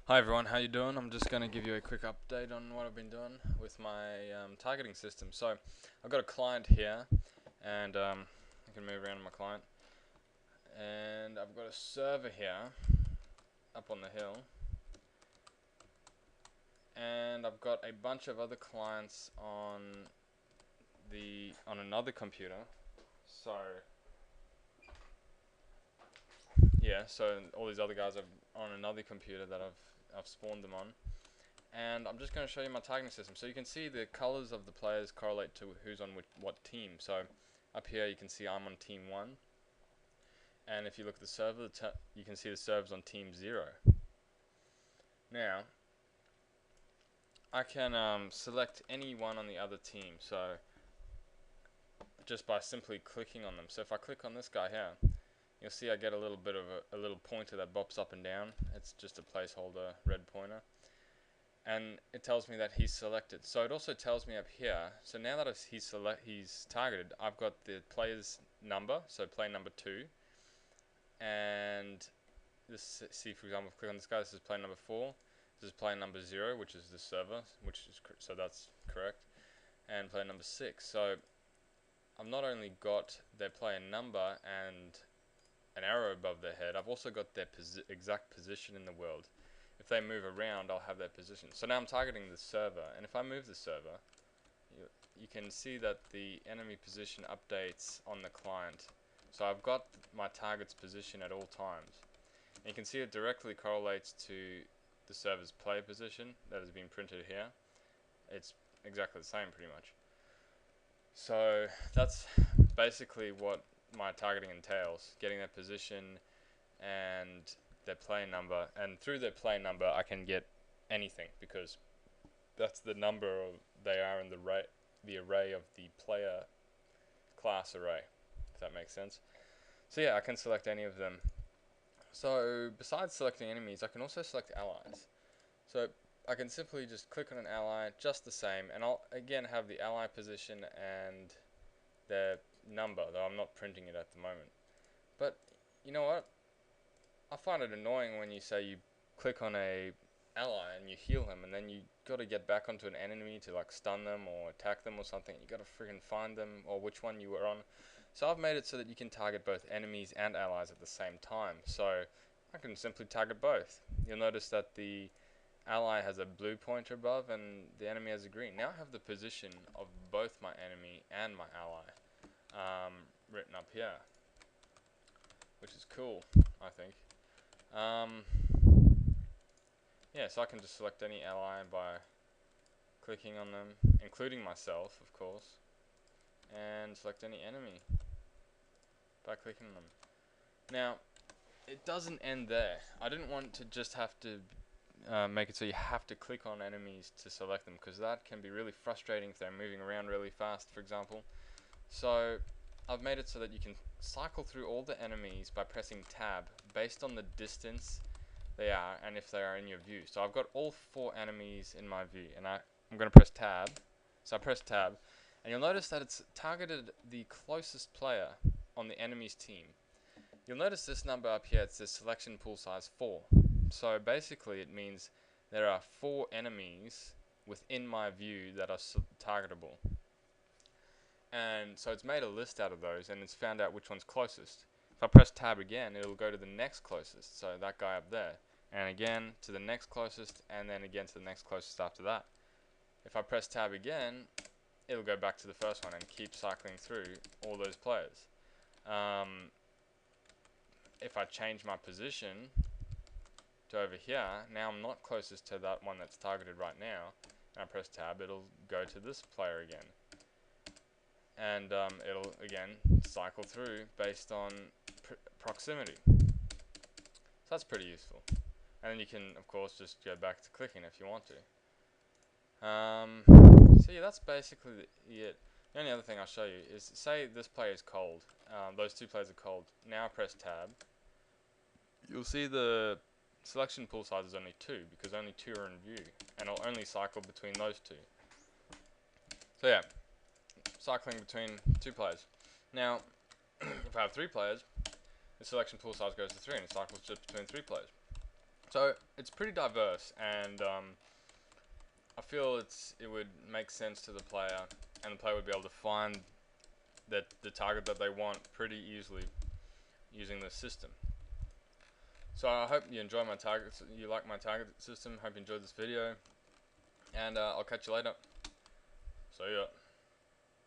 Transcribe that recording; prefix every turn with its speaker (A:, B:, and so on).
A: Hi everyone, how you doing? I'm just going to give you a quick update on what I've been doing with my targeting system. So I've got a client here, and I can move around my client, and I've got a server here up on the hill, and I've got a bunch of other clients on another computer. So yeah, so all these other guys are on another computer that I've spawned them on. And I'm just going to show you my targeting system. So you can see the colors of the players correlate to who's on what team. So up here you can see I'm on team 1. And if you look at the server, you can see the server's on team 0. Now, I can select anyone on the other team. So just by simply clicking on them. So if I click on this guy here, you'll see I get a little bit of a little pointer that bops up and down. It's just a placeholder red pointer. And it tells me that he's selected. So it also tells me up here, so now that he's targeted, I've got the player's number, so player number 2, and this, see for example, if I click on this guy, this is player number 4, this is player number 0, which is the server, so that's correct, and player number 6. So I've not only got their player number and an arrow above their head, I've also got their exact position in the world. If they move around, I'll have their position. So now I'm targeting the server, and if I move the server, you can see that the enemy position updates on the client. So I've got my target's position at all times. And you can see it directly correlates to the server's player position that has been printed here. It's exactly the same pretty much. So that's basically what my targeting entails, getting their position and their play number, and through their play number I can get anything because that's the number they are in the array of the player class array, if that makes sense. So yeah, I can select any of them. So besides selecting enemies, I can also select allies. So I can simply just click on an ally, just the same, and I'll again have the ally position and their number, though I'm not printing it at the moment. But you know what? I find it annoying when you say you click on a ally and you heal him, and then you got to get back onto an enemy to like stun them or attack them or something. You got to freaking find them or which one you were on. So I've made it so that you can target both enemies and allies at the same time. So I can simply target both. You'll notice that the ally has a blue pointer above and the enemy has a green. Now I have the position of both my enemy and my ally written up here, which is cool, I think. Yeah, so I can just select any ally by clicking on them, including myself, of course, and select any enemy by clicking on them. Now, it doesn't end there. I didn't want to just have to make it so you have to click on enemies to select them, because that can be really frustrating if they're moving around really fast, for example. So I've made it so that you can cycle through all the enemies by pressing tab based on the distance they are and if they are in your view. So I've got all 4 enemies in my view, and I'm going to press tab. So I press tab, and you'll notice that it's targeted the closest player on the enemy's team. You'll notice this number up here, it says selection pool size 4. So basically it means there are 4 enemies within my view that are targetable. And so it's made a list out of those, and it's found out which one's closest. If I press tab again, it'll go to the next closest, so that guy up there, and again to the next closest, and then again to the next closest after that. If I press tab again, it'll go back to the first one and keep cycling through all those players. If I change my position to over here, now I'm not closest to that one that's targeted right now, and I press tab, it'll go to this player again. And it'll again cycle through based on proximity. So that's pretty useful. And then you can, of course, just go back to clicking if you want to. So yeah, that's basically it. The only other thing I'll show you is, say this player is cold. Those 2 players are cold. Now I press tab. You'll see the selection pool size is only 2 because only 2 are in view, and it'll only cycle between those 2. So yeah, cycling between 2 players. Now, if I have 3 players, the selection pool size goes to 3 and it cycles just between 3 players. So it's pretty diverse, and I feel it would make sense to the player, and the player would be able to find the target that they want pretty easily using this system. So I hope you enjoy my targets. You like my target system. Hope you enjoyed this video, and I'll catch you later. See ya.